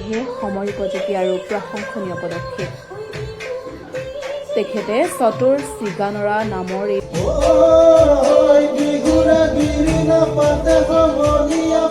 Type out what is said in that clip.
সেয়েহে সময় উপযোগী আৰু প্ৰশংসনীয় পদক্ষেপ। তেখেতে চতৰ চিগানৰা নামৰ এই পাতে সমনীয়া